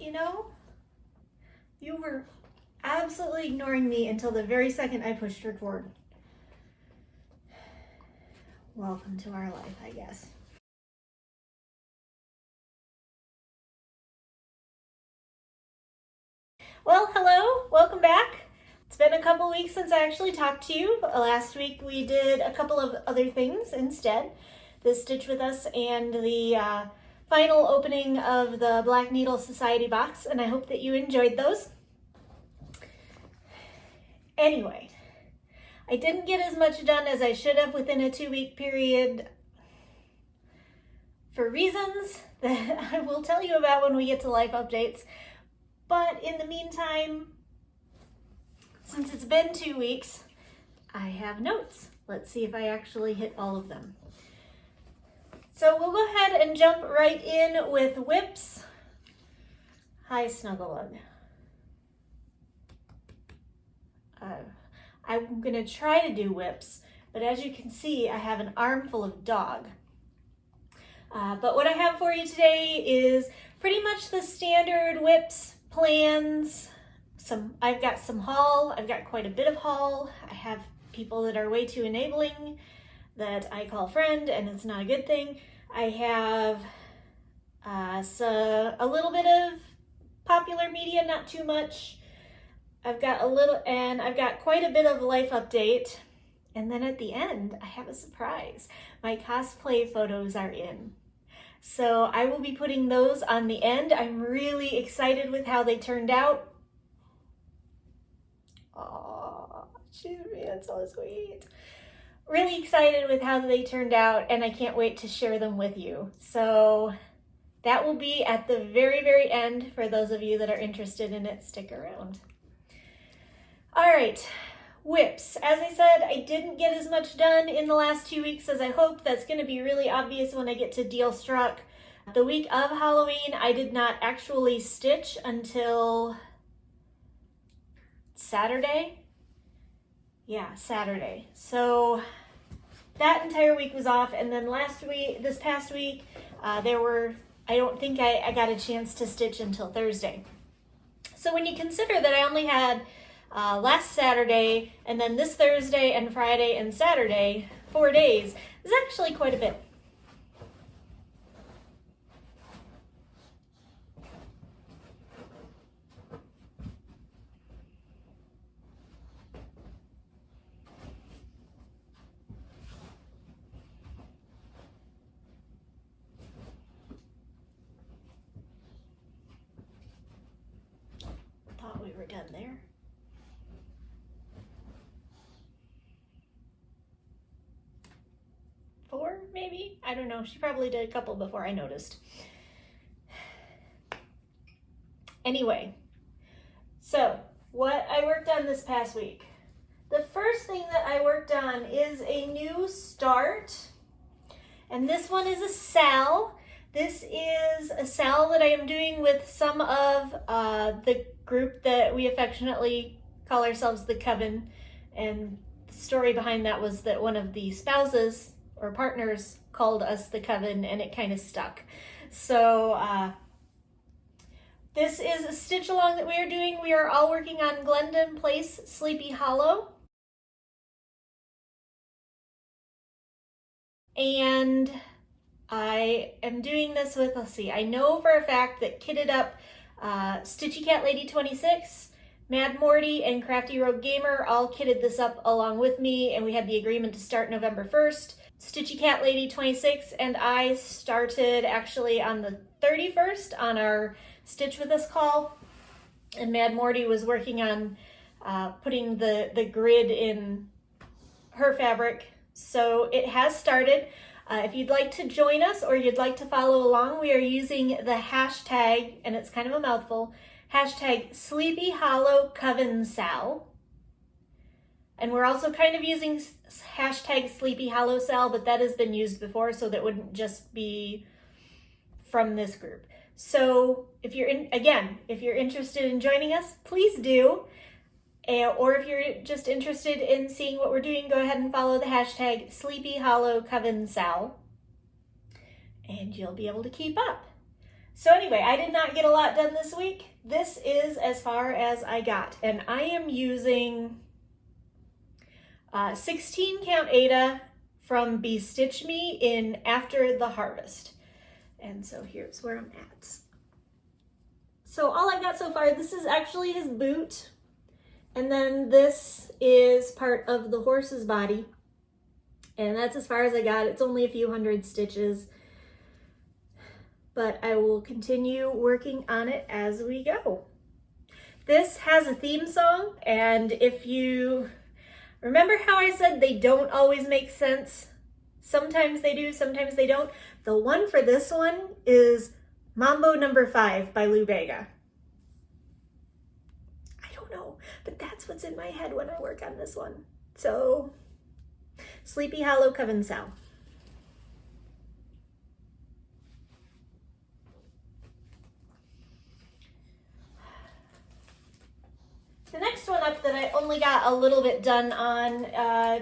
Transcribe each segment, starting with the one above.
You know, you were absolutely ignoring me until the very second I pushed record. Welcome to our life, I guess. Well, hello, welcome back. It's been a couple weeks since I actually talked to you. Last week we did a couple of other things instead. The Stitch With Us and the final opening of the Black Needle Society box, and I hope that you enjoyed those. Anyway, I didn't get as much done as I should have within a 2-week period for reasons that I will tell you about when we get to life updates. But in the meantime, since it's been 2 weeks, I have notes. Let's see if I actually hit all of them. So we'll go ahead and jump right in with whips. Hi, Snugglebug. I'm gonna try to do whips, but as you can see, I have an armful of dog. But what I have for you today is pretty much the standard whips, plans. I've got some haul. I've got quite a bit of haul. I have people that are way too enabling that I call friend, and it's not a good thing. I have a little bit of popular media, not too much. I've got quite a bit of life update. And then at the end, I have a surprise. My cosplay photos are in. So I will be putting those on the end. I'm really excited with how they turned out. Oh, she's being so sweet. Really excited with how they turned out, and I can't wait to share them with you. So that will be at the very, very end for those of you that are interested in it. Stick around. All right, whips. As I said, I didn't get as much done in the last 2 weeks as I hoped. That's going to be really obvious when I get to Deal Struck. The week of Halloween, I did not actually stitch until Saturday. Yeah, Saturday. So that entire week was off, and then this past week, I don't think I got a chance to stitch until Thursday. So when you consider that I only had last Saturday, and then this Thursday and Friday and Saturday, 4 days, is actually quite a bit. Thought we were done there. Four, maybe? I don't know. She probably did a couple before I noticed. Anyway, so what I worked on this past week. The first thing that I worked on is a new start, and this one is a SAL. This is a SAL that I am doing with some of the group that we affectionately call ourselves the Coven, and the story behind that was that one of the spouses or partners called us the Coven, and it kind of stuck. So this is a stitch along that we are doing. We are all working on Glendon Place, Sleepy Hollow. And I am doing this with, let's see, I know for a fact that Kitted Up Stitchy Cat Lady 26, Mad Morty, and Crafty Rogue Gamer all kitted this up along with me, and we had the agreement to start November 1st. Stitchy Cat Lady 26 and I started actually on the 31st on our Stitch With Us call, and Mad Morty was working on putting the grid in her fabric. So it has started. If you'd like to join us or you'd like to follow along, we are using the hashtag, and it's kind of a mouthful, hashtag Sleepy Hollow Coven SAL. And we're also kind of using hashtag Sleepy Hollow SAL, but that has been used before, so that wouldn't just be from this group. So if you're interested in joining us, please do. Or if you're just interested in seeing what we're doing, go ahead and follow the hashtag Sleepy Hollow Coven SAL, and you'll be able to keep up. So anyway, I did not get a lot done this week. This is as far as I got, and I am using 16 count Ada from Be Stitch Me in After the Harvest. And so here's where I'm at. So all I've got so far, this is actually his boot, and then this is part of the horse's body, and that's as far as I got. It's only a few hundred stitches, but I will continue working on it as we go. This has a theme song, and if you remember how I said they don't always make sense, sometimes they do, sometimes they don't. The one for this one is Mambo Number 5 by Lou Bega. I don't know, but that's what's in my head when I work on this one. So, Sleepy Hollow SAL. The next one up that I only got a little bit done on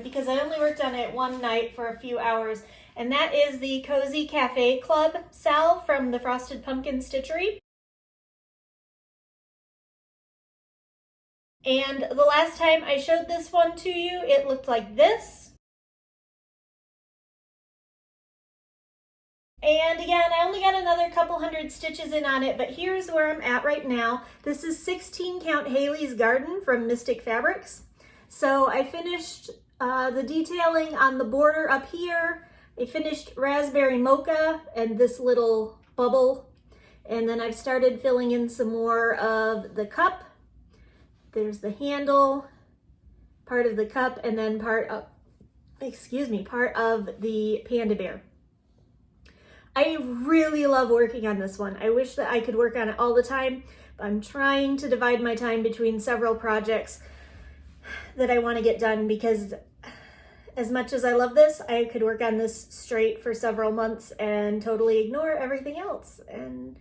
because I only worked on it one night for a few hours, and that is the Cozy Cafe Club SAL from the Frosted Pumpkin Stitchery. And the last time I showed this one to you, it looked like this. And again, I only got another couple hundred stitches in on it, but here's where I'm at right now. This is 16 count Haley's Garden from Mystic Fabrics. So I finished the detailing on the border up here. I finished Raspberry Mocha and this little bubble. And then I've started filling in some more of the cup. There's the handle, part of the cup, and then part of the panda bear. I really love working on this one. I wish that I could work on it all the time, but I'm trying to divide my time between several projects that I want to get done, because as much as I love this, I could work on this straight for several months and totally ignore everything else, and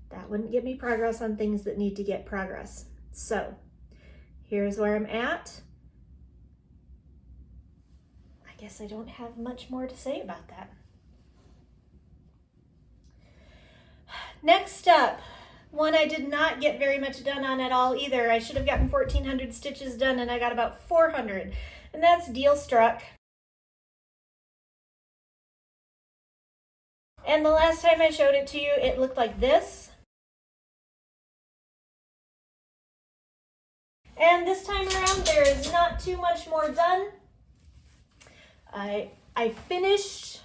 that wouldn't get me progress on things that need to get progress. So here's where I'm at. I guess I don't have much more to say about that. Next up, one I did not get very much done on at all either. I should have gotten 1,400 stitches done, and I got about 400, and that's Deal Struck. And the last time I showed it to you, it looked like this. And this time around, there is not too much more done. I finished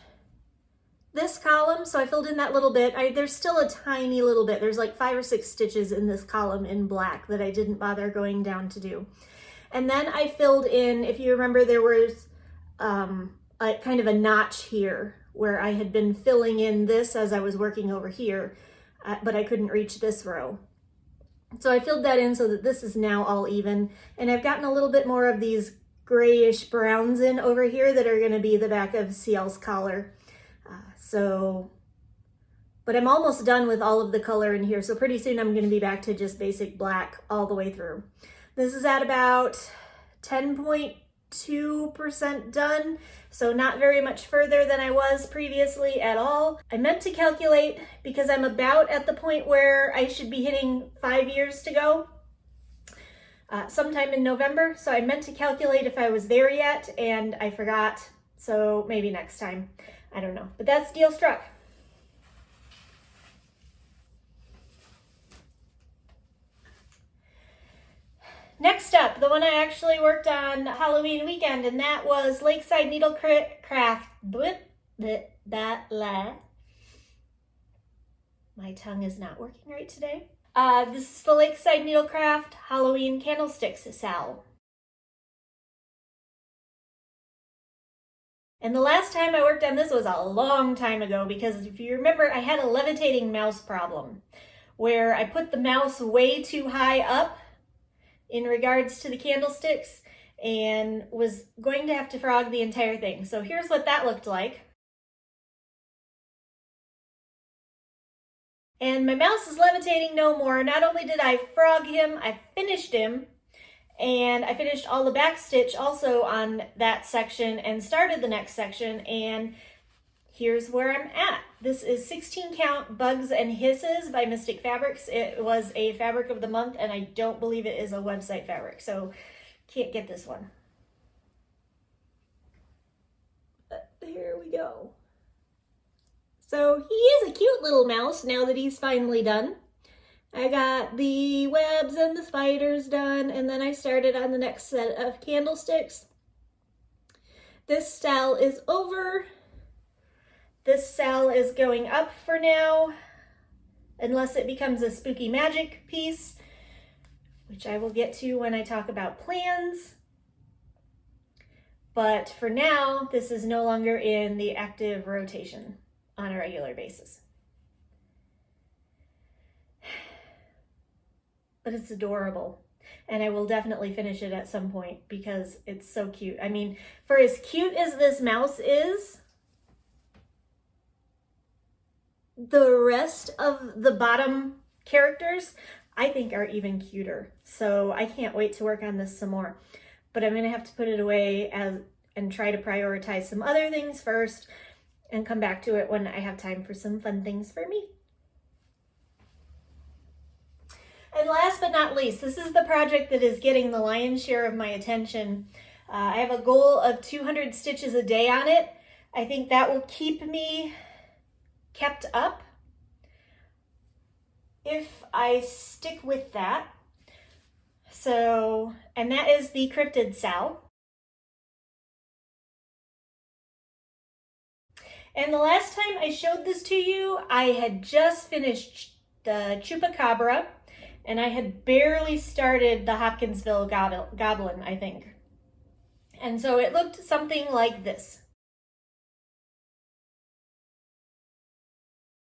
this column, so I filled in that little bit. There's still a tiny little bit. There's like 5 or 6 stitches in this column in black that I didn't bother going down to do. And then I filled in, if you remember, there was a kind of a notch here where I had been filling in this as I was working over here, but I couldn't reach this row. So I filled that in so that this is now all even. And I've gotten a little bit more of these grayish browns in over here that are gonna be the back of CL's collar. But I'm almost done with all of the color in here, so pretty soon I'm going to be back to just basic black all the way through. This is at about 10.2% done, so not very much further than I was previously at all. I meant to calculate, because I'm about at the point where I should be hitting 5 years to go, sometime in November, so I meant to calculate if I was there yet, and I forgot, so maybe next time. I don't know, but that's Deal Struck. Next up, the one I actually worked on Halloween weekend, and that was Lakeside Needlecraft. My tongue is not working right today. This is the Lakeside Needlecraft Halloween Candlesticks SAL. And the last time I worked on this was a long time ago, because if you remember, I had a levitating mouse problem where I put the mouse way too high up in regards to the candlesticks and was going to have to frog the entire thing. So here's what that looked like. And my mouse is levitating no more. Not only did I frog him, I finished him. And I finished all the back stitch also on that section and started the next section, and here's where I'm at. This is 16 count Bugs and Hisses by Mystic Fabrics. It was a fabric of the month, and I don't believe it is a website fabric, so can't get this one. But here we go. So he is a cute little mouse now that he's finally done. I got the webs and the spiders done, and then I started on the next set of candlesticks. This SAL is over. This SAL is going up for now, unless it becomes a spooky magic piece, which I will get to when I talk about plans. But for now, this is no longer in the active rotation on a regular basis. But it's adorable. And I will definitely finish it at some point because it's so cute. I mean, for as cute as this mouse is, the rest of the bottom characters I think are even cuter. So I can't wait to work on this some more. But I'm gonna have to put it away and try to prioritize some other things first and come back to it when I have time for some fun things for me. And last but not least, this is the project that is getting the lion's share of my attention. I have a goal of 200 stitches a day on it. I think that will keep me kept up if I stick with that. So, and that is the Cryptid SAL. And the last time I showed this to you, I had just finished the Chupacabra, and I had barely started the Hopkinsville Goblin, I think. And so it looked something like this.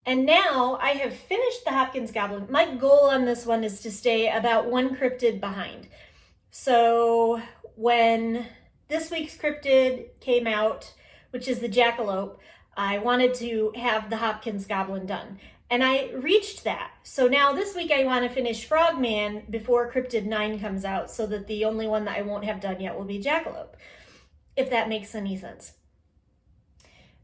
And now I have finished the Hopkins Goblin. My goal on this one is to stay about one cryptid behind. So when this week's cryptid came out, which is the Jackalope, I wanted to have the Hopkins Goblin done. And I reached that. So now this week I want to finish Frogman before Cryptid 9 comes out so that the only one that I won't have done yet will be Jackalope, if that makes any sense.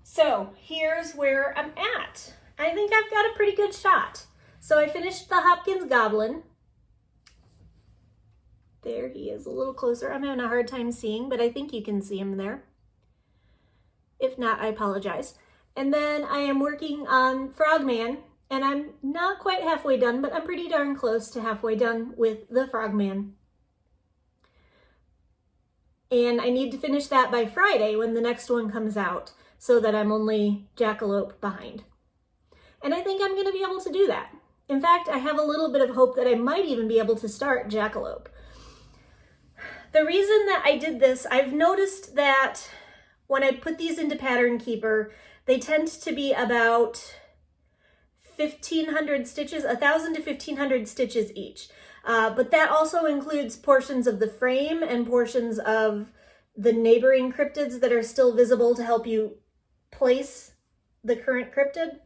So here's where I'm at. I think I've got a pretty good shot. So I finished the Hopkins Goblin. There he is a little closer. I'm having a hard time seeing, but I think you can see him there. If not, I apologize. And then I am working on Frogman, and I'm not quite halfway done, but I'm pretty darn close to halfway done with the Frogman. And I need to finish that by Friday when the next one comes out so that I'm only Jackalope behind. And I think I'm going to be able to do that. In fact, I have a little bit of hope that I might even be able to start Jackalope. The reason that I did this, I've noticed that when I put these into Pattern Keeper, they tend to be about 1,500 stitches, 1,000 to 1,500 stitches each. But that also includes portions of the frame and portions of the neighboring cryptids that are still visible to help you place the current cryptid.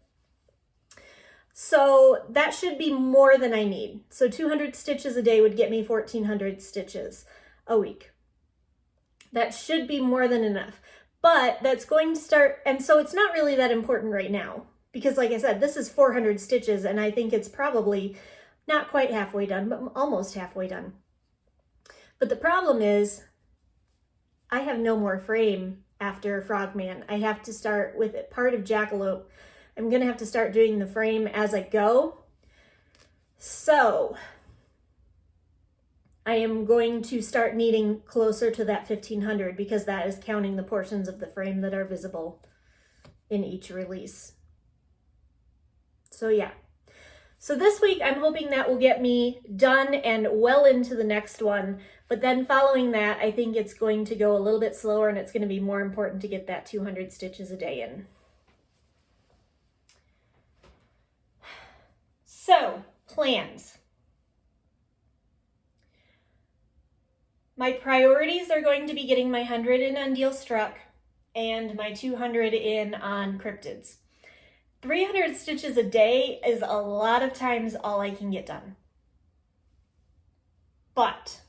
So that should be more than I need. So 200 stitches a day would get me 1,400 stitches a week. That should be more than enough. But that's going to start, and so it's not really that important right now. Because like I said, this is 400 stitches, and I think it's probably not quite halfway done, but almost halfway done. But the problem is, I have no more frame after Frogman. I have to start with part of Jackalope. I'm gonna have to start doing the frame as I go. So I am going to start needing closer to that 1,500 because that is counting the portions of the frame that are visible in each release. So yeah. So this week I'm hoping that will get me done and well into the next one. But then following that, I think it's going to go a little bit slower and it's going to be more important to get that 200 stitches a day in. So, plans. My priorities are going to be getting my 100 in on Deal Struck and my 200 in on cryptids. 300 stitches a day is a lot of times all I can get done. But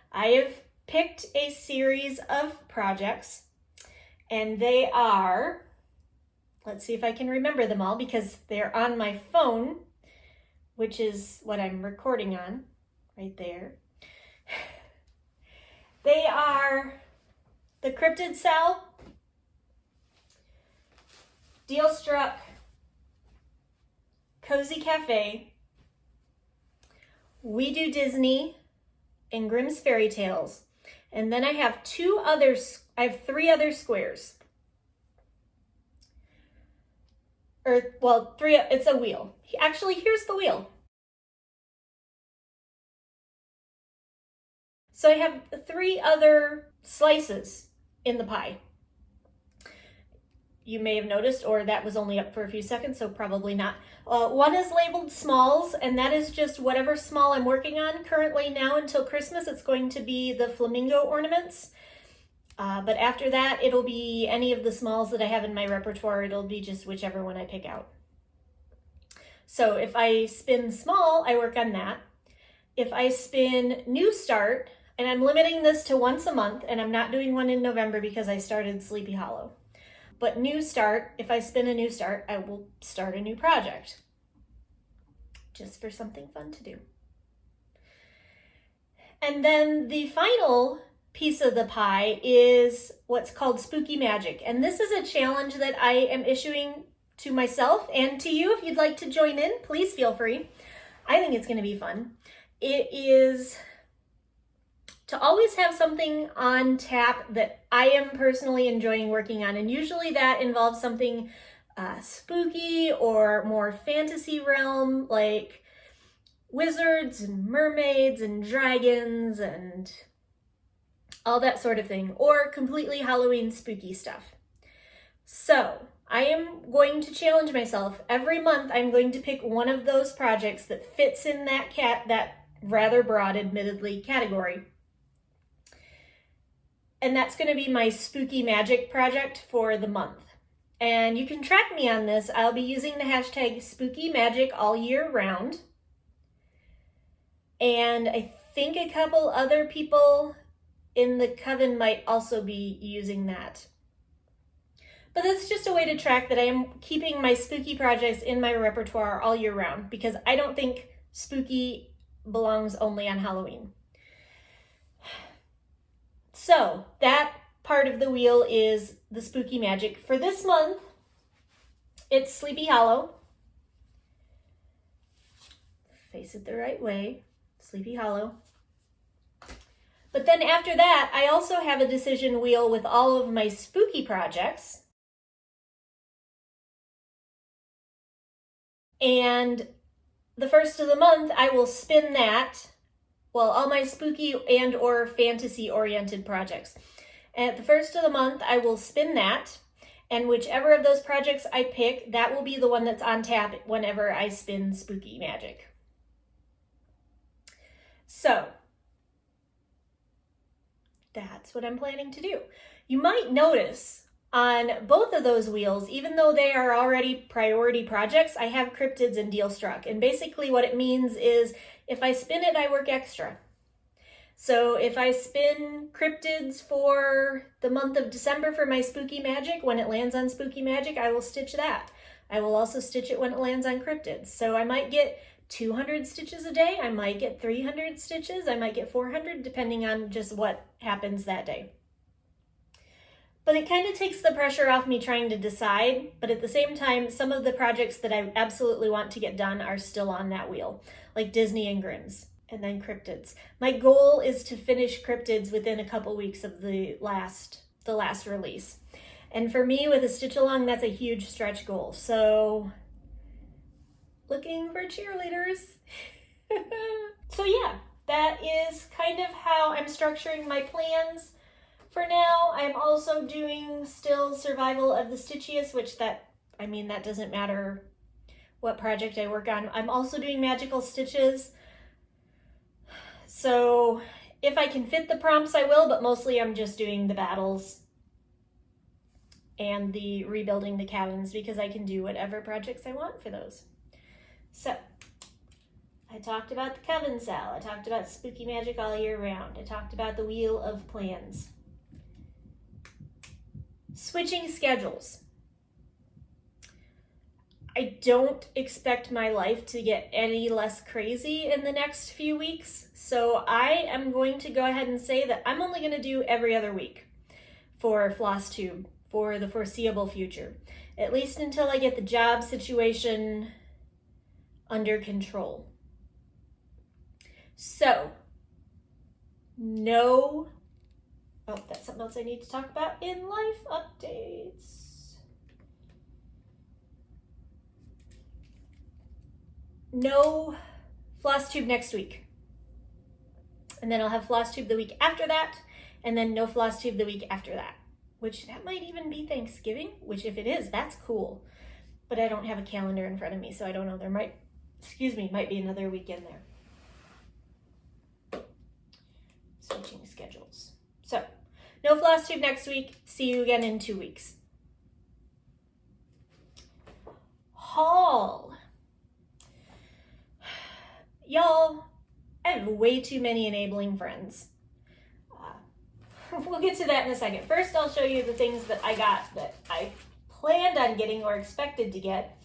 I have picked a series of projects, And they are, let's see if I can remember them all because they're on my phone, which is what I'm recording on right there. They are the Cryptid SAL, Deal Struck, Cozy Cafe, We Do Disney, and Grimm's Fairy Tales. And then I have three other squares. Three, it's a wheel. Actually, here's the wheel. So I have 3 other slices in the pie. You may have noticed, or that was only up for a few seconds, so probably not. One is labeled smalls, and that is just whatever small I'm working on. Currently now until Christmas, it's going to be the flamingo ornaments. But after that, it'll be any of the smalls that I have in my repertoire. It'll be just whichever one I pick out. So if I spin small, I work on that. If I spin New Start, and I'm limiting this to once a month, and I'm not doing one in November because I started Sleepy Hollow. But New Start, if I spin a New Start, I will start a new project. Just for something fun to do. And then the final piece of the pie is what's called Spooky Magic. And this is a challenge that I am issuing to myself and to you. If you'd like to join in, please feel free. I think it's going to be fun. It is to always have something on tap that I am personally enjoying working on. And usually that involves something spooky or more fantasy realm, like wizards and mermaids and dragons and all that sort of thing, or completely Halloween spooky stuff. So I am going to challenge myself. Every month I'm going to pick one of those projects that fits in that rather broad, admittedly, category. And that's going to be my Spooky Magic project for the month. And you can track me on this. I'll be using the hashtag Spooky Magic all year round. And I think a couple other people in the coven might also be using that. But that's just a way to track that I am keeping my spooky projects in my repertoire all year round, because I don't think spooky belongs only on Halloween. So that part of the wheel is the Spooky Magic. For this month, it's Sleepy Hollow. Face it the right way, Sleepy Hollow. But then after that, I also have a decision wheel with all of my spooky projects. And the first of the month, I will spin that. Well, all my spooky and or fantasy oriented projects. And at the first of the month, I will spin that. And whichever of those projects I pick, that will be the one that's on tap whenever I spin Spooky Magic. So that's what I'm planning to do. You might notice on both of those wheels, even though they are already priority projects, I have cryptids and deal struck. And basically what it means is if I spin it, I work extra. So if I spin cryptids for the month of December for my Spooky Magic, when it lands on Spooky Magic, I will stitch that. I will also stitch it when it lands on cryptids. So I might get 200 stitches a day. I might get 300 stitches. I might get 400, depending on just what happens that day. But it kind of takes the pressure off me trying to decide. But at the same time, some of the projects that I absolutely want to get done are still on that wheel, like Disney and Grimm's, and then cryptids. My goal is to finish cryptids within a couple weeks of the last release. And for me, with a stitch along, that's a huge stretch goal. So looking for cheerleaders. So yeah, that is kind of how I'm structuring my plans. For now, I'm also doing still Survival of the Stitchiest, which that doesn't matter what project I work on. I'm also doing Magical Stitches. So if I can fit the prompts, I will, but mostly I'm just doing the battles and the rebuilding the cabins because I can do whatever projects I want for those. So I talked about the Coven SAL. I talked about Spooky Magic all year round. I talked about the Wheel of Plans. Switching schedules. I don't expect my life to get any less crazy in the next few weeks, so I am going to go ahead and say that I'm only going to do every other week for Flosstube for the foreseeable future, at least until I get the job situation under control. So, no, oh, that's something else I need to talk about in life updates. No Flosstube next week. And then I'll have Flosstube the week after that, and then no Flosstube the week after that, which that might even be Thanksgiving, which if it is, that's cool. But I don't have a calendar in front of me, so I don't know. There might be another weekend there. Switching schedules. So, no Flosstube next week. See you again in 2 weeks. Haul. Y'all, I have way too many enabling friends. We'll get to that in a second. First, I'll show you the things that I got that I planned on getting or expected to get.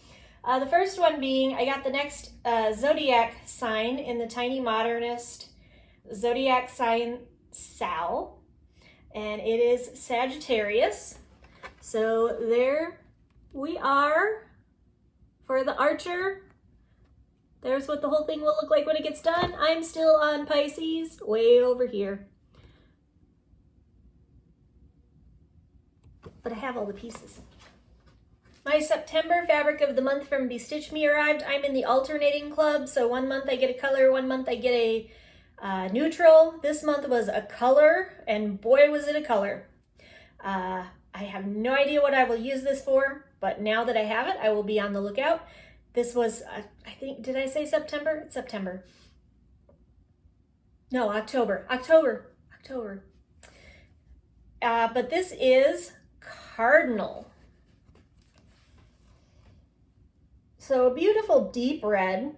The first one being, I got the next Zodiac sign in the Tiny Modernist Zodiac sign SAL, and it is Sagittarius. So there we are for the Archer. There's what the whole thing will look like when it gets done. I'm still on Pisces, way over here. But I have all the pieces. My September fabric of the month from Bestitch Me arrived. I'm in the alternating club, so 1 month I get a color, 1 month I get a neutral. This month was a color, and boy was it a color. I have no idea what I will use this for, but now that I have it, I will be on the lookout. This was, I think, did I say September? It's September. No, October. But this is Cardinal. So a beautiful deep red.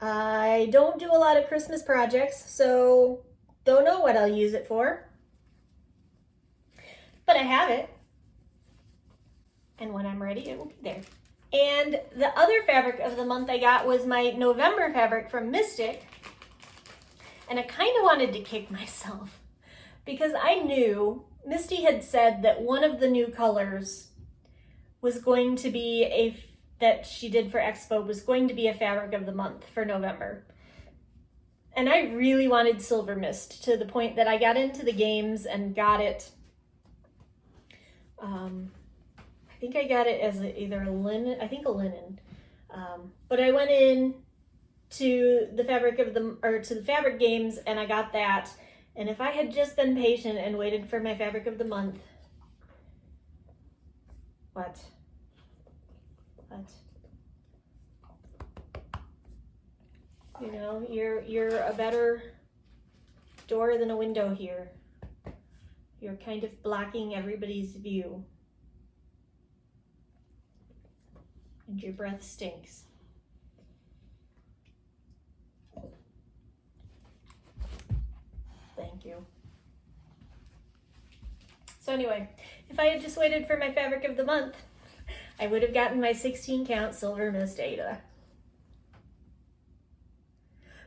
I don't do a lot of Christmas projects, so don't know what I'll use it for. But I have it. And when I'm ready, it will be there. And the other fabric of the month I got was my November fabric from Mystic. And I kind of wanted to kick myself because I knew Misty had said that one of the new colors was going to be that she did for Expo was going to be a fabric of the month for November. And I really wanted Silver Mist to the point that I got into the games and got it. I think I got it as either a linen, I think a linen. But I went in to the fabric games and I got that. And if I had just been patient and waited for my fabric of the month, what? You know, you're a better door than a window here. You're kind of blocking everybody's view. And your breath stinks. Thank you. So anyway, if I had just waited for my fabric of the month, I would have gotten my 16 count Silver Mist Ada.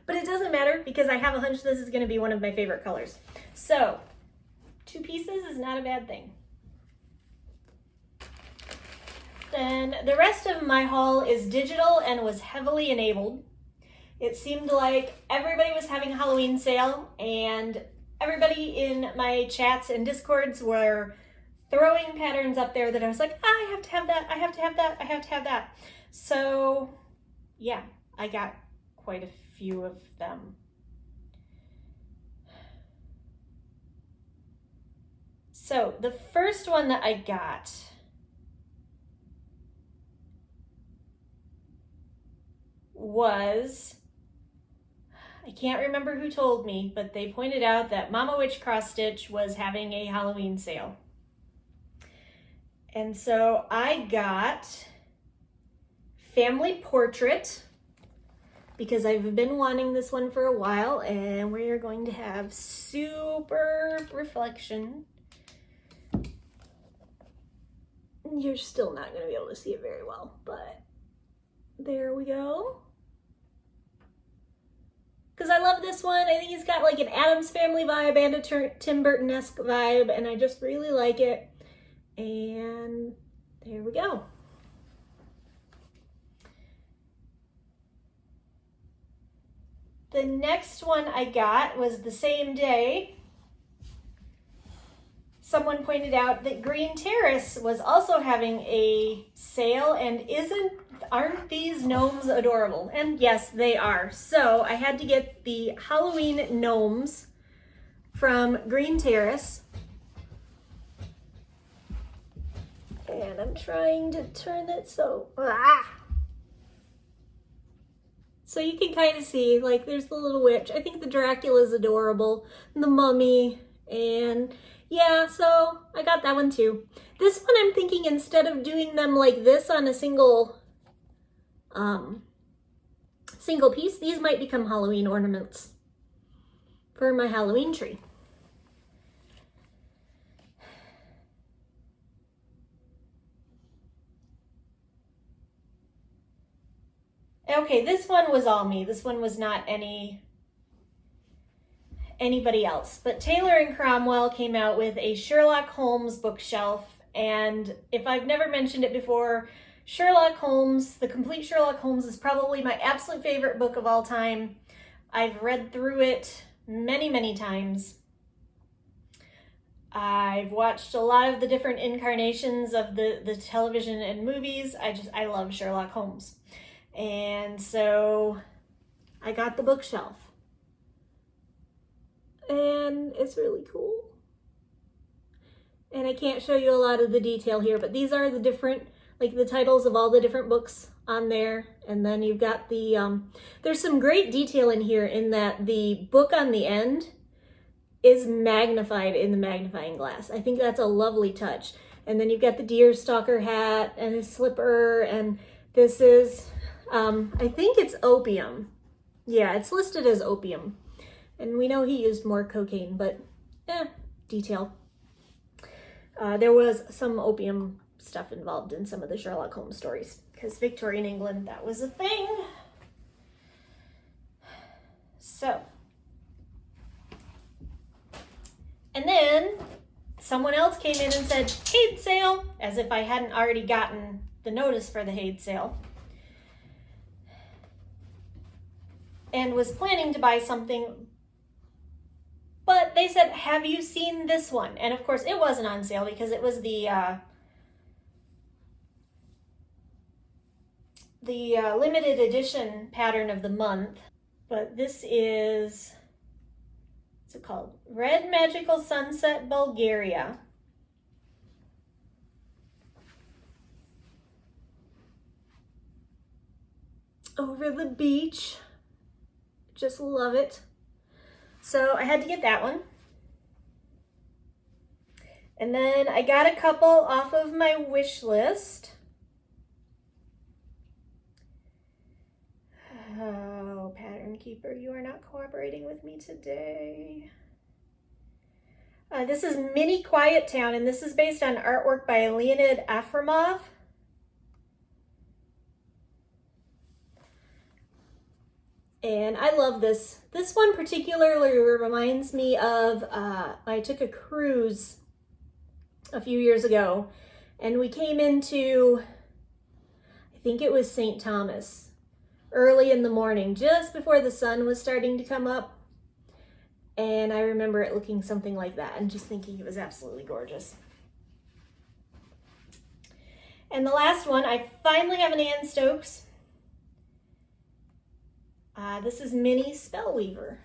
But it doesn't matter because I have a hunch this is going to be one of my favorite colors. So 2 pieces is not a bad thing. Then the rest of my haul is digital and was heavily enabled. It seemed like everybody was having a Halloween sale and everybody in my chats and discords were throwing patterns up there that I was like, I have to have that, I have to have that, I have to have that. So yeah, I got quite a few of them. So the first one that I got was, I can't remember who told me, but they pointed out that Mama Witch Cross Stitch was having a Halloween sale. And so I got Family Portrait because I've been wanting this one for a while, and we're going to have super reflection. You're still not going to be able to see it very well, but there we go. Because I love this one. I think he's got like an Addams Family vibe and a Tim Burton-esque vibe, and I just really like it. And there we go. The next one I got was the same day. Someone pointed out that Green Terrace was also having a sale, and aren't these gnomes adorable? And yes, they are. So I had to get the Halloween gnomes from Green Terrace. And I'm trying to turn it so, So you can kind of see, like, there's the little witch. I think the Dracula's adorable, and the mummy, and yeah, so I got that one too. This one I'm thinking, instead of doing them like this on a single piece, these might become Halloween ornaments for my Halloween tree. Okay, this one was all me. This one was not anybody else. But Taylor and Cromwell came out with a Sherlock Holmes bookshelf, and if I've never mentioned it before, Sherlock Holmes, The Complete Sherlock Holmes, is probably my absolute favorite book of all time. I've read through it many, many times. I've watched a lot of the different incarnations of the television and movies. I love Sherlock Holmes. And so I got the bookshelf. And it's really cool. And I can't show you a lot of the detail here, but these are the different, like the titles of all the different books on there. And then you've got the, there's some great detail in here in that the book on the end is magnified in the magnifying glass. I think that's a lovely touch. And then you've got the deer stalker hat and his slipper, and this is, I think it's opium. Yeah, it's listed as opium. And we know he used more cocaine, but detail. There was some opium stuff involved in some of the Sherlock Holmes stories, because Victorian England, that was a thing. So, and then someone else came in and said, Haid sale, as if I hadn't already gotten the notice for the Haid sale. And was planning to buy something, but they said, have you seen this one? And of course it wasn't on sale because it was the limited edition pattern of the month. But this is, what's it called? Red Magical Sunset Bulgaria. Over the beach. Just love it. So I had to get that one. And then I got a couple off of my wish list. Oh, Pattern Keeper, you are not cooperating with me today. This is Mini Quiet Town, and this is based on artwork by Leonid Afremov. And I love this. This one particularly reminds me of, I took a cruise a few years ago, and we came into, I think it was St. Thomas, early in the morning, just before the sun was starting to come up. And I remember it looking something like that and just thinking it was absolutely gorgeous. And the last one, I finally have an Ann Stokes. This is Mini Spellweaver.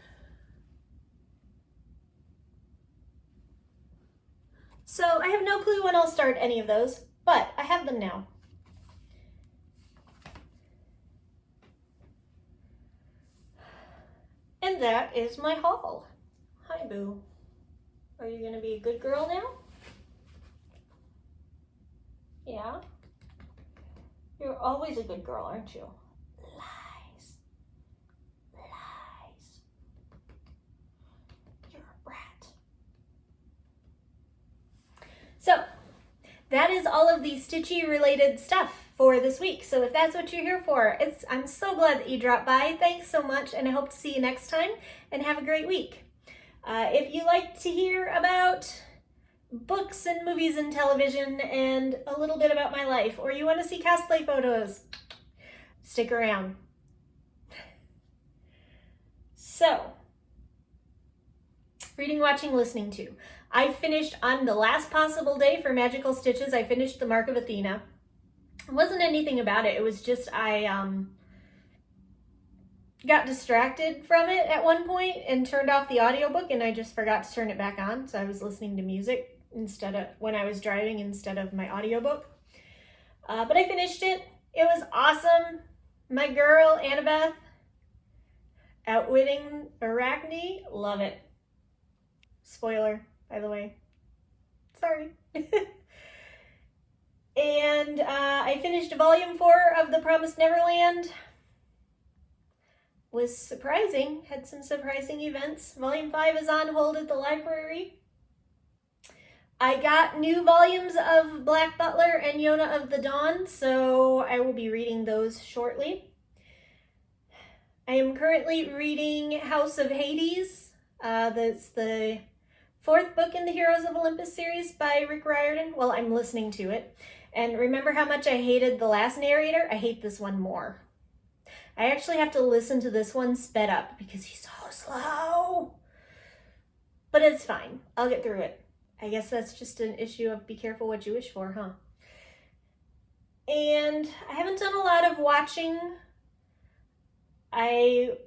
So I have no clue when I'll start any of those, but I have them now. And that is my haul. Hi, Boo. Are you gonna be a good girl now? Yeah? You're always a good girl, aren't you? Lies. Lies. You're a brat. So, that is all of the Stitchy related stuff for this week. So if that's what you're here for, I'm so glad that you dropped by. Thanks so much, and I hope to see you next time, and have a great week. If you like to hear about books and movies and television and a little bit about my life, or you want to see cosplay photos, stick around. So, reading, watching, listening to. I finished on the last possible day for Magical Stitches. I finished the Mark of Athena. It wasn't anything about it. It was just I got distracted from it at one point and turned off the audiobook, and I just forgot to turn it back on. So I was listening to music when I was driving instead of my audiobook. But I finished it. It was awesome. My girl, Annabeth, outwitting Arachne. Love it. Spoiler, by the way. Sorry. And I finished volume 4 of The Promised Neverland. Was surprising. Had some surprising events. Volume 5 is on hold at the library. I got new volumes of Black Butler and Yona of the Dawn, so I will be reading those shortly. I am currently reading House of Hades. That's the 4th book in the Heroes of Olympus series by Rick Riordan. Well, I'm listening to it. And remember how much I hated the last narrator? I hate this one more. I actually have to listen to this one sped up because he's so slow. But it's fine. I'll get through it. I guess that's just an issue of be careful what you wish for, huh? And I haven't done a lot of watching. I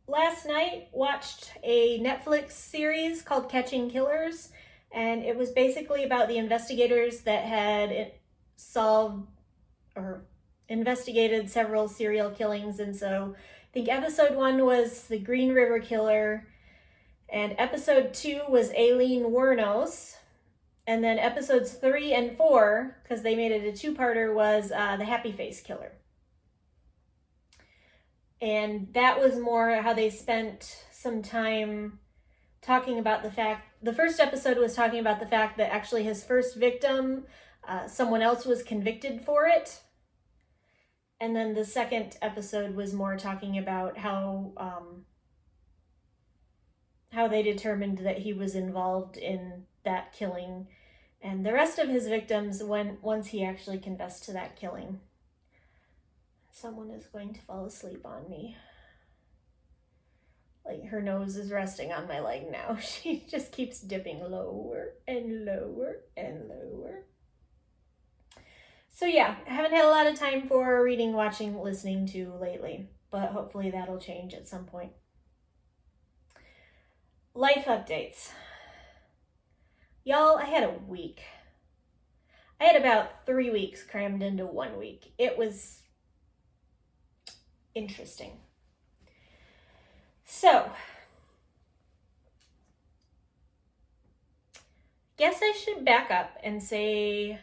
last night watched a Netflix series called Catching Killers, and it was basically about the investigators that had solved or investigated several serial killings. And so I think episode 1 was the Green River Killer, and episode 2 was Aileen Wuornos, and then episodes 3 and 4, because they made it a 2-parter, was the Happy Face Killer. And that was more how they spent some time talking about the fact, the first episode was talking about the fact that actually his first victim, someone else was convicted for it. And then the second episode was more talking about how they determined that he was involved in that killing and the rest of his victims once he actually confessed to that killing. Someone is going to fall asleep on me. Like, her nose is resting on my leg now. She just keeps dipping lower and lower and lower. So yeah, I haven't had a lot of time for reading, watching, listening to lately, but hopefully that'll change at some point. Life updates. Y'all, I had a week. I had about 3 weeks crammed into 1 week. It was interesting. So, guess I should back up and say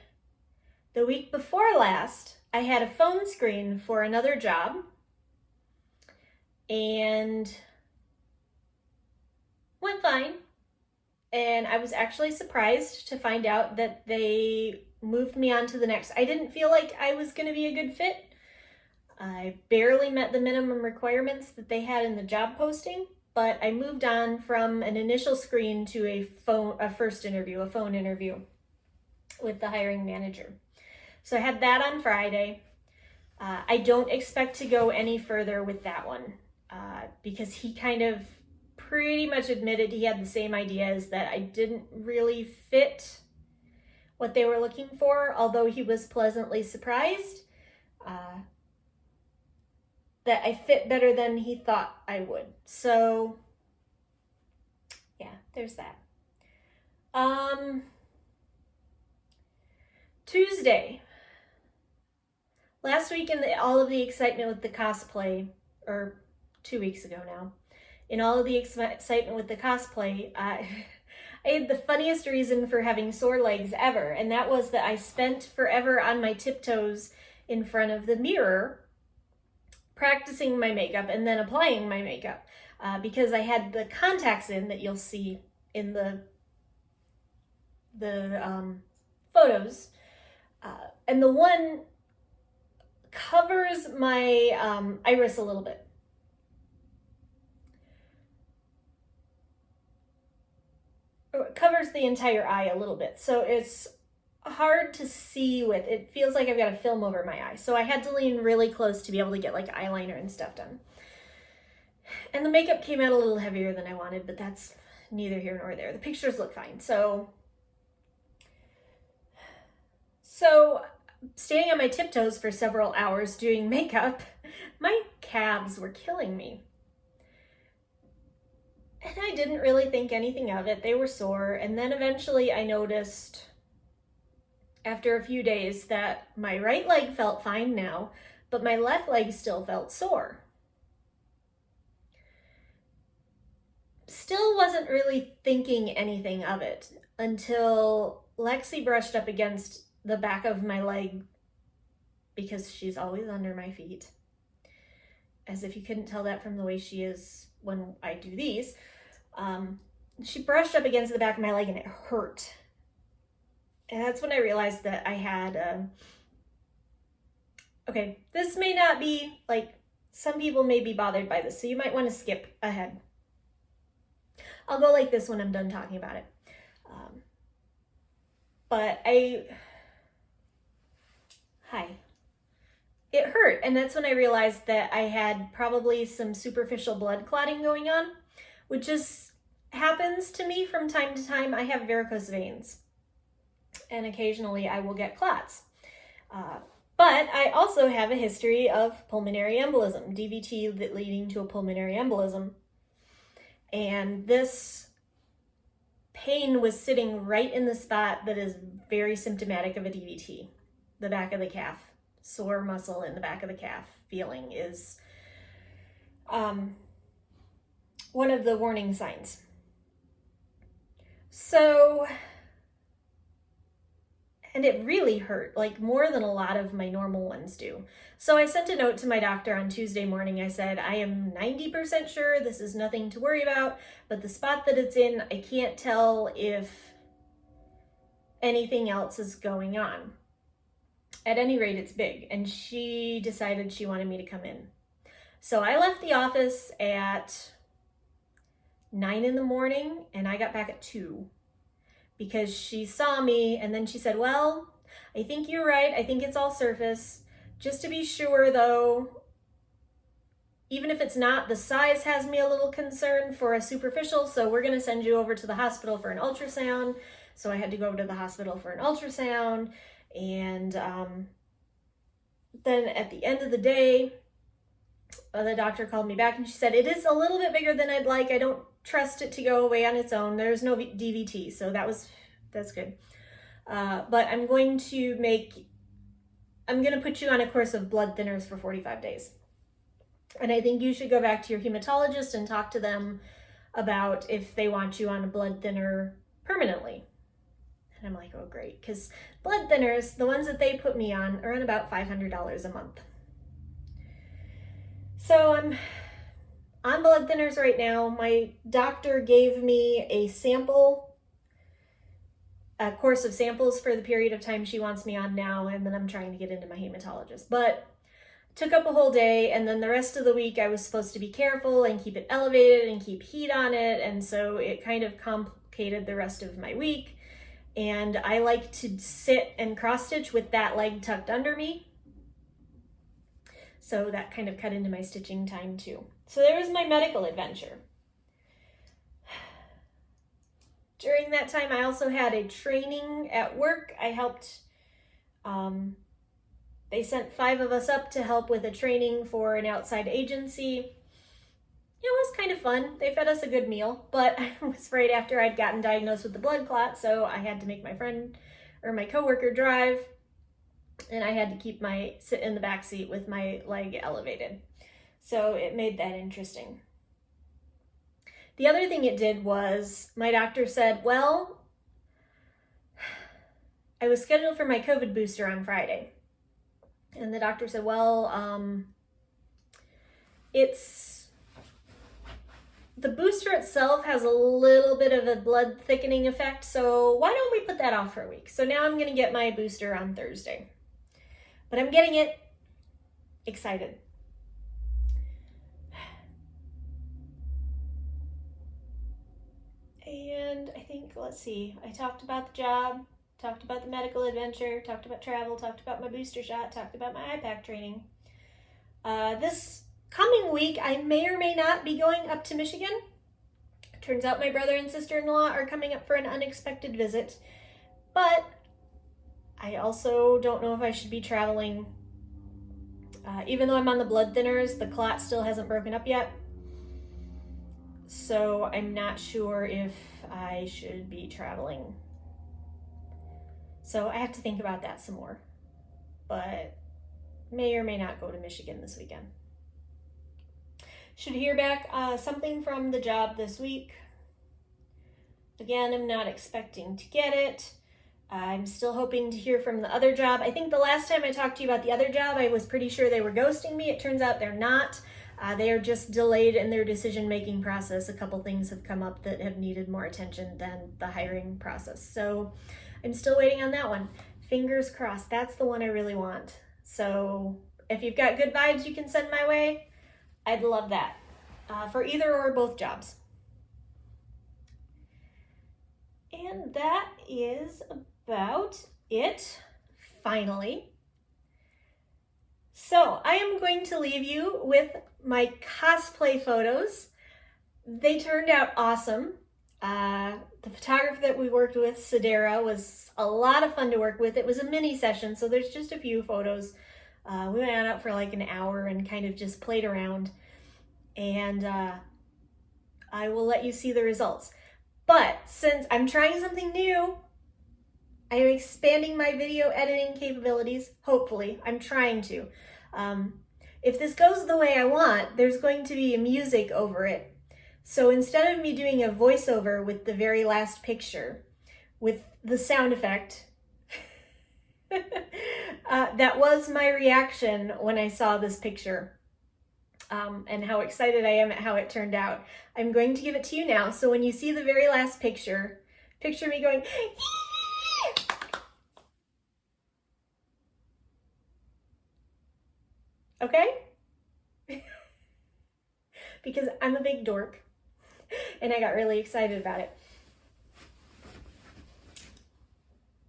the week before last, I had a phone screen for another job, and went fine. And I was actually surprised to find out that they moved me on to the next. I didn't feel like I was going to be a good fit. I barely met the minimum requirements that they had in the job posting, but I moved on from an initial screen to a phone interview with the hiring manager. So I had that on Friday. I don't expect to go any further with that one because he kind of pretty much admitted he had the same ideas, that I didn't really fit what they were looking for, although he was pleasantly surprised that I fit better than he thought I would. So yeah, there's that. Tuesday. Last week in all of the excitement with the cosplay, or 2 weeks ago now, in all of the excitement with the cosplay, I had the funniest reason for having sore legs ever, and that was that I spent forever on my tiptoes in front of the mirror practicing my makeup and then applying my makeup because I had the contacts in that you'll see in the photos. And the one covers my iris a little bit. It covers the entire eye a little bit. So it's hard to see with. It feels like I've got a film over my eye. So I had to lean really close to be able to get like eyeliner and stuff done. And the makeup came out a little heavier than I wanted, but that's neither here nor there. The pictures look fine. So standing on my tiptoes for several hours doing makeup, my calves were killing me. And I didn't really think anything of it. They were sore. And then eventually I noticed after a few days that my right leg felt fine now, but my left leg still felt sore. Still wasn't really thinking anything of it until Lexi brushed up against the back of my leg, because she's always under my feet. As if you couldn't tell that from the way she is when I do these. She brushed up against the back of my leg and it hurt. And that's when I realized that I had, okay, this may not be, like, some people may be bothered by this, so you might want to skip ahead. I'll go like this when I'm done talking about it. But it hurt, and that's when I realized that I had probably some superficial blood clotting going on, which just happens to me from time to time. I have varicose veins, and occasionally I will get clots. But I also have a history of pulmonary embolism, DVT leading to a pulmonary embolism. And this pain was sitting right in the spot that is very symptomatic of a DVT, the back of the calf. Sore muscle in the back of the calf feeling is one of the warning signs. So, and it really hurt, like more than a lot of my normal ones do. So I sent a note to my doctor on Tuesday morning. I said, I am 90% sure this is nothing to worry about, but the spot that it's in, I can't tell if anything else is going on. At any rate, it's big. And she decided she wanted me to come in. So I left the office at 9 in the morning and I got back at 2 because she saw me and then she said, well, I think you're right. I think it's all surface. Just to be sure though, even if it's not, the size has me a little concerned for a superficial, so we're gonna send you over to the hospital for an ultrasound. So I had to go to the hospital for an ultrasound, and then at the end of the day, the doctor called me back and she said, it is a little bit bigger than I'd like. I don't trust it to go away on its own. There's no DVT, so that's good. But I'm going to put you on a course of blood thinners for 45 days. And I think you should go back to your hematologist and talk to them about if they want you on a blood thinner permanently. And I'm like, oh, great. Because blood thinners, the ones that they put me on, are on about $500 a month. So I'm on blood thinners right now. My doctor gave me a course of samples for the period of time she wants me on now, and then I'm trying to get into my hematologist. But took up a whole day, and then the rest of the week I was supposed to be careful and keep it elevated and keep heat on it, and so it kind of complicated the rest of my week. And I like to sit and cross stitch with that leg tucked under me, so that kind of cut into my stitching time too. So there was my medical adventure. During that time, I also had a training at work. I helped, they sent 5 of us up to help with a training for an outside agency. It was kind of fun. They fed us a good meal, but I was right after I'd gotten diagnosed with the blood clot, so I had to make my friend or my coworker drive, and I had to sit in the back seat with my leg elevated. So it made that interesting. The other thing it did was my doctor said, well, I was scheduled for my COVID booster on Friday. And the doctor said, well, it's The booster itself has a little bit of a blood thickening effect, so why don't we put that off for a week? So now I'm gonna get my booster on Thursday. But I'm getting it. Excited. And I think, let's see, I talked about the job, talked about the medical adventure, talked about travel, talked about my booster shot, talked about my IPAC training. This coming week, I may or may not be going up to Michigan. Turns out my brother and sister-in-law are coming up for an unexpected visit, but I also don't know if I should be traveling. Even though I'm on the blood thinners, the clot still hasn't broken up yet. So I'm not sure if I should be traveling. So I have to think about that some more. But may or may not go to Michigan this weekend. Should hear back something from the job this week. Again, I'm not expecting to get it. I'm still hoping to hear from the other job. I think the last time I talked to you about the other job, I was pretty sure they were ghosting me. It turns out they're not. They are just delayed in their decision-making process. A couple things have come up that have needed more attention than the hiring process. So I'm still waiting on that one. Fingers crossed. That's the one I really want. So if you've got good vibes you can send my way, I'd love that for either or both jobs. And that is about it, finally. So I am going to leave you with my cosplay photos. They turned out awesome. The photographer that we worked with, Sedera, was a lot of fun to work with. It was a mini session, so there's just a few photos. We went out for like an hour and kind of just played around. And I will let you see the results. But since I'm trying something new, I am expanding my video editing capabilities. Hopefully, I'm trying to. If this goes the way I want, there's going to be music over it. So instead of me doing a voiceover with the very last picture, with the sound effect, that was my reaction when I saw this picture. And how excited I am at how it turned out. I'm going to give it to you now. So when you see the very last picture, picture me going, okay? Because I'm a big dork and I got really excited about it.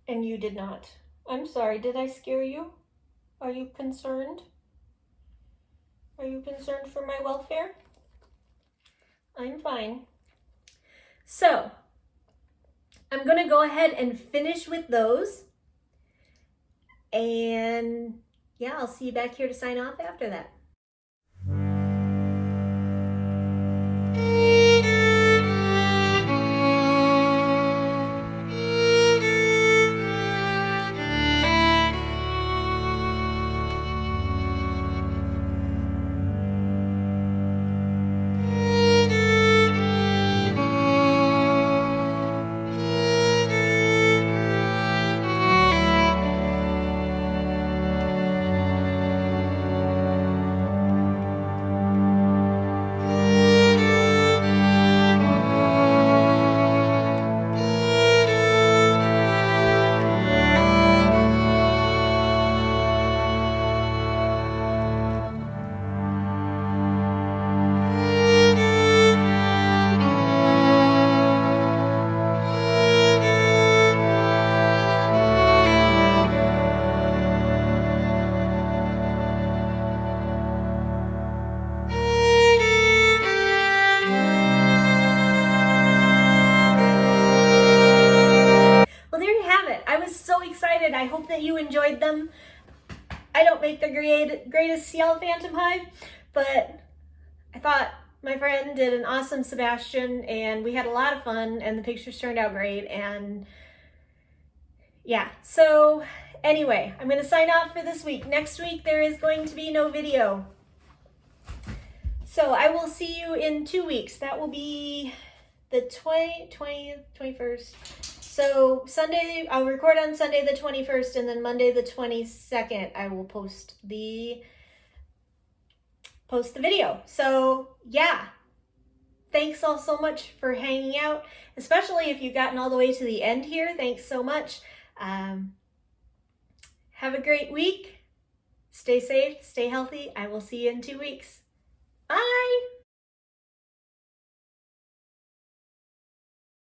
And you did not. I'm sorry, did I scare you? Are you concerned? Are you concerned for my welfare? I'm fine. So, I'm going to go ahead and finish with those. And yeah, I'll see you back here to sign off after that. I hope that you enjoyed them. I don't make the greatest CL Phantom Hive, but I thought my friend did an awesome Sebastian and we had a lot of fun and the pictures turned out great. And yeah, so anyway, I'm going to sign off for this week. Next week there is going to be no video. So I will see you in 2 weeks. That will be the 20th, 21st. So Sunday, I'll record on Sunday the 21st, and then Monday the 22nd, I will post the video. So yeah, thanks all so much for hanging out, especially if you've gotten all the way to the end here. Thanks so much. Have a great week. Stay safe, stay healthy. I will see you in 2 weeks. Bye.